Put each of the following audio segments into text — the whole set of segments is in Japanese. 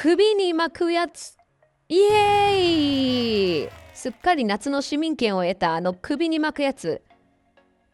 首に巻くやつ。イエーイ。すっかり夏の市民権を得た首に巻くやつ。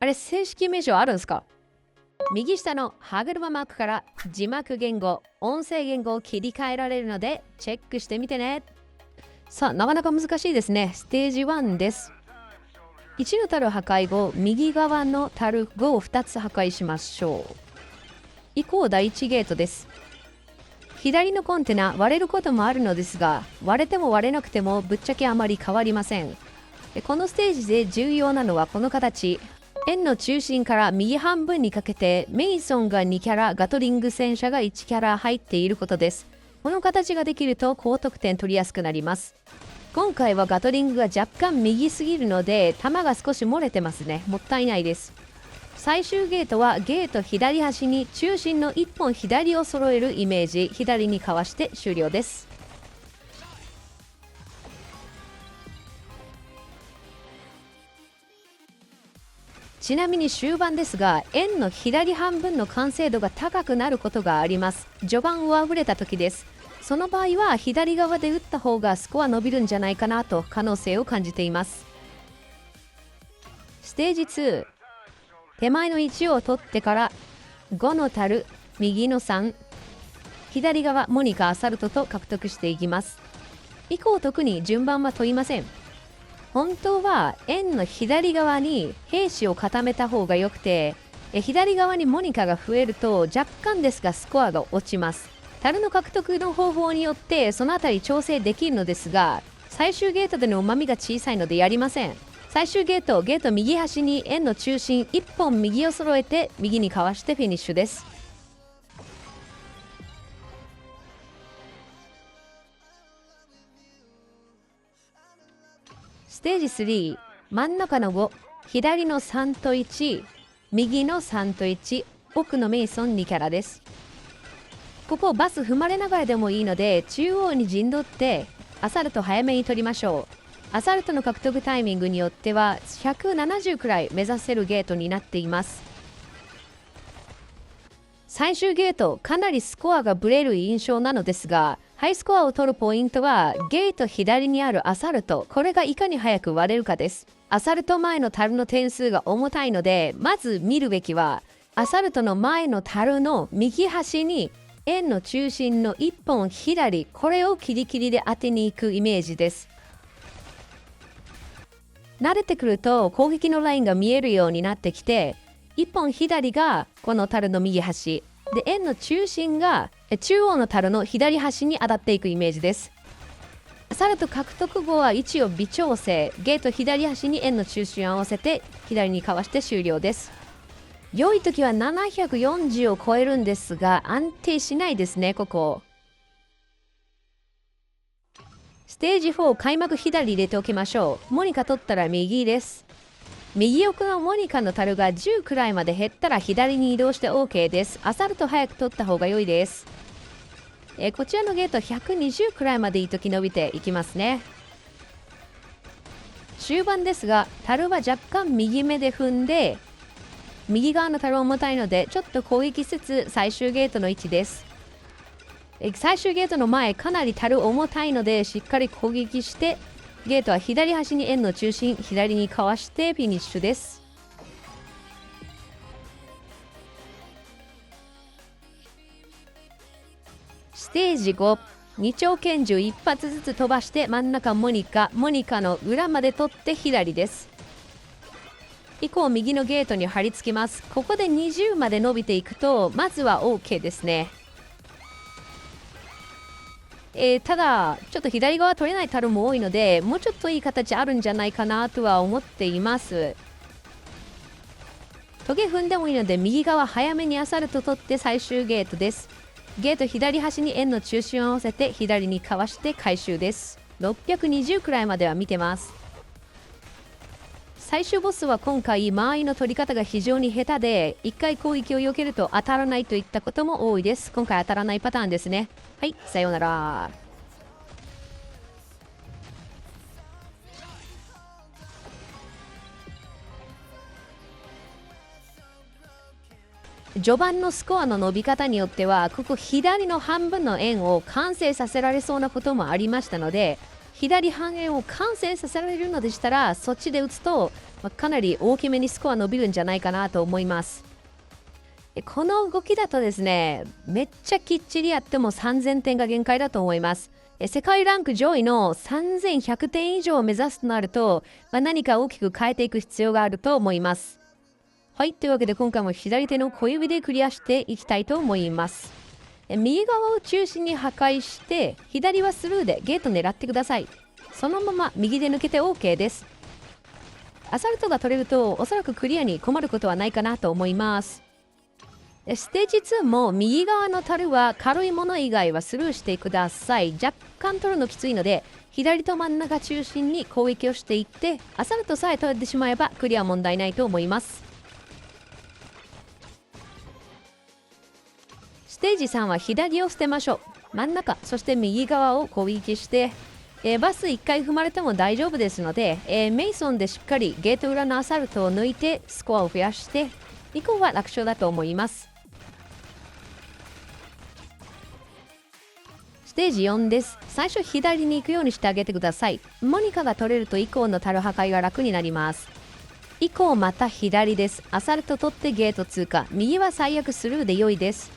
あれ、正式名称あるんすか？右下の歯車マークから字幕言語、音声言語を切り替えられるのでチェックしてみてね。さあ、なかなか難しいですね。ステージ1です。1の樽破壊後、右側の樽5を2つ破壊しましょう。以降、第1ゲートです。左のコンテナ割れることもあるのですが、割れても割れなくてもぶっちゃけあまり変わりません。このステージで重要なのはこの形。円の中心から右半分にかけてメイソンが2キャラ、ガトリング戦車が1キャラ入っていることです。この形ができると高得点取りやすくなります。今回はガトリングが若干右すぎるので弾が少し漏れてますね。もったいないです。最終ゲートはゲート左端に中心の1本左を揃えるイメージ、左にかわして終了です。ちなみに終盤ですが、円の左半分の完成度が高くなることがあります。序盤上振れた時です。その場合は左側で打った方がスコア伸びるんじゃないかなと可能性を感じています。ステージ2、手前の1を取ってから5の樽、右の3、左側モニカアサルトと獲得していきます。以降特に順番は問いません。本当は円の左側に兵士を固めた方がよくて、左側にモニカが増えると若干ですがスコアが落ちます。樽の獲得の方法によってそのあたり調整できるのですが、最終ゲートでの旨味が小さいのでやりません。最終ゲート右端に円の中心1本右を揃えて右にかわしてフィニッシュです。ステージ3、真ん中の5、左の3と1、右の3と1、奥のメイソン2キャラです。ここバス踏まれながらでもいいので中央に陣取ってアサルト早めに取りましょう。アサルトの獲得タイミングによっては170くらい目指せるゲートになっています。最終ゲートかなりスコアがブレる印象なのですが、ハイスコアを取るポイントはゲート左にあるアサルト、これがいかに早く割れるかです。アサルト前の樽の点数が重たいので、まず見るべきはアサルトの前の樽の右端に円の中心の1本左、これをキリキリで当てに行くイメージです。慣れてくると攻撃のラインが見えるようになってきて、1本左がこの樽の右端で、円の中心が中央の樽の左端に当たっていくイメージです。アサルト獲得後は一応微調整、ゲート左端に円の中心を合わせて左にかわして終了です。良い時は740を超えるんですが安定しないですね。ここステージ4、開幕左入れておきましょう。モニカ取ったら右です。右奥のモニカの樽が10くらいまで減ったら左に移動して OK です。アサルト早く取った方が良いです。こちらのゲート120くらいまでいい時伸びていきますね。終盤ですが樽は若干右目で踏んで、右側の樽重たいのでちょっと攻撃しつつ最終ゲートの位置です。最終ゲートの前かなり樽重たいのでしっかり攻撃して、ゲートは左端に円の中心左にかわしてフィニッシュです。ステージ5、二丁拳銃一発ずつ飛ばして真ん中モニカの裏まで取って左です。以降右のゲートに貼り付けます。ここで20まで伸びていくとまずは OK ですね。ただちょっと左側取れない樽も多いので、もうちょっといい形あるんじゃないかなとは思っています。トゲ踏んでもいいので右側早めにアサルト取って最終ゲートです。ゲート左端に円の中心を合わせて左にかわして回収です。620くらいまでは見てます。最終ボスは今回間合いの取り方が非常に下手で、1回攻撃を避けると当たらないといったことも多いです。今回当たらないパターンですね。はい、さようなら。序盤のスコアの伸び方によっては、ここ左の半分の円を完成させられそうなこともありましたので、左半円を完成させられるのでしたら、そっちで打つと、かなり大きめにスコア伸びるんじゃないかなと思います。この動きだとですね、めっちゃきっちりやっても3000点が限界だと思います。世界ランク上位の3100点以上を目指すとなると、何か大きく変えていく必要があると思います。はい、というわけで今回も左手の小指でクリアしていきたいと思います。右側を中心に破壊して、左はスルーでゲート狙ってください。そのまま右で抜けて OK です。アサルトが取れると、おそらくクリアに困ることはないかなと思います。ステージ2も右側の樽は軽いもの以外はスルーしてください。若干取るのきついので、左と真ん中中心に攻撃をしていって、アサルトさえ取れてしまえばクリア問題ないと思います。ステージ3は左を捨てましょう。真ん中、そして右側を攻撃して、バス1回踏まれても大丈夫ですので、メイソンでしっかりゲート裏のアサルトを抜いてスコアを増やして、以降は楽勝だと思います。ステージ4です。最初左に行くようにしてあげてください。モニカが取れると以降の樽破壊が楽になります。以降また左です。アサルト取ってゲート通過。右は最悪スルーで良いです。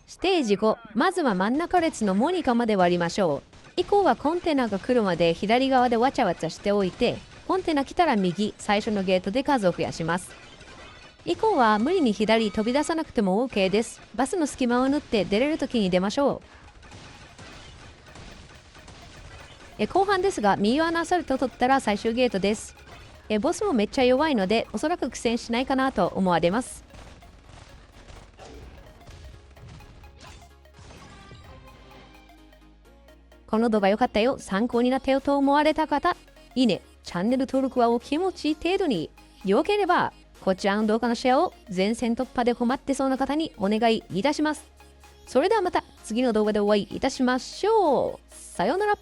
ステージ5、まずは真ん中列のモニカまで割りましょう。以降はコンテナが来るまで左側でわちゃわちゃしておいて、コンテナ来たら右、最初のゲートで数を増やします。以降は無理に左飛び出さなくても OK です。バスの隙間を縫って出れる時に出ましょう。後半ですが、右側のアサルトを取ったら最終ゲートです。ボスもめっちゃ弱いので、おそらく苦戦しないかなと思われます。この動画良かったよ、参考になったよと思われた方、いいね、チャンネル登録はお気持ち程度に。よければ、こちらの動画のシェアを全線突破で困ってそうな方にお願いいたします。それではまた次の動画でお会いいたしましょう。さようなら。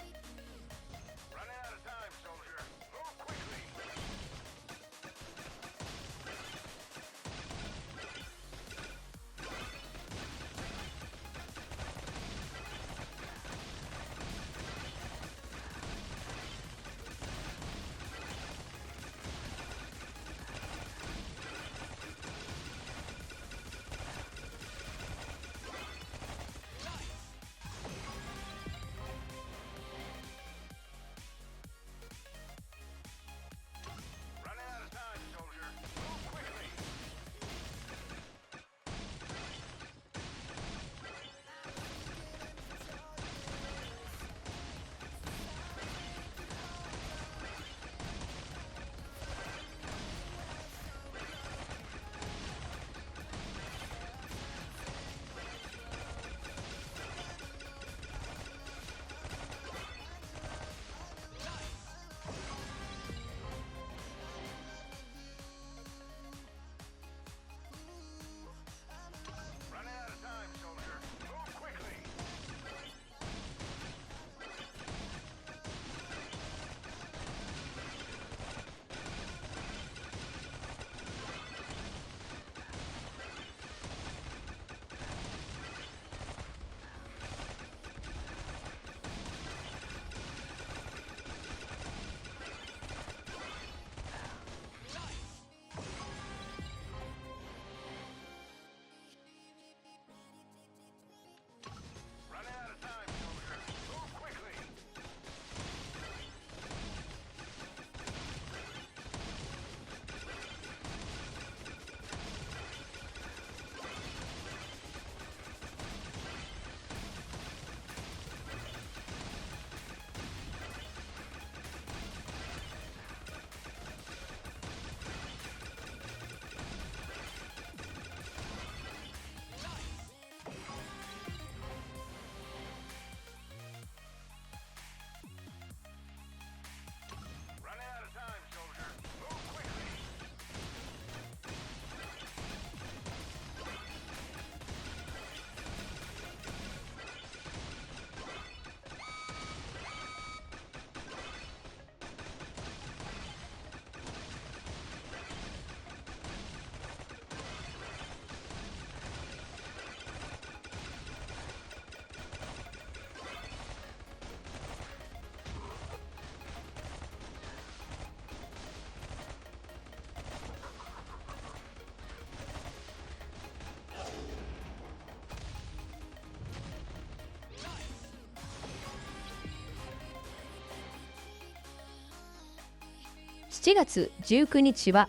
7月19日は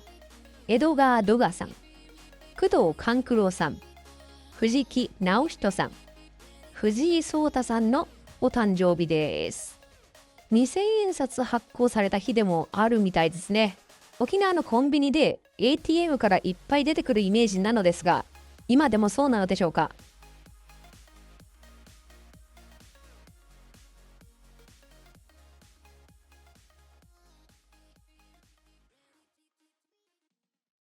江戸川ドガさん、工藤官九郎さん、藤木直人さん、藤井聡太さんのお誕生日です。2000円札発行された日でもあるみたいですね。沖縄のコンビニで ATM からいっぱい出てくるイメージなのですが、今でもそうなのでしょうか。